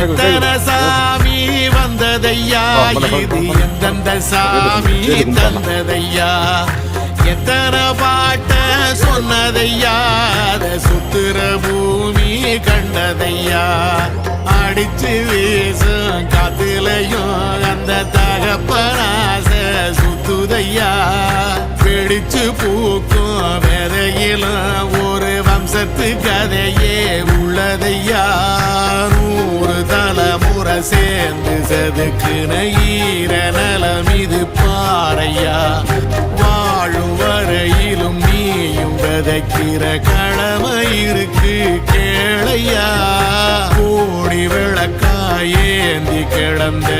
எத்தனை சாமி வந்ததையா, இது எந்தெந்த சாமி தந்ததையா, எத்தனை பாட்ட சொன்னதையா, அத சுத்துற பூமி கண்டதையா, அடிச்சு வீசும் காத்துலையும் அந்த தகப்பனாச சுத்துதையா, வெடிச்சு பூக்கும் விதையிலும் ஒரு வம்சத்து கதையே உள்ளதையா, 100 தலைமுறை சேர்ந்து செதுக்குன ஈர நலம் இது பாறையா, வாழும் வரையிலும் நீயும் விதைக்கிற கடமை இருக்கு கேளையா, கோடி விளக்காயேந்தி கிடந்த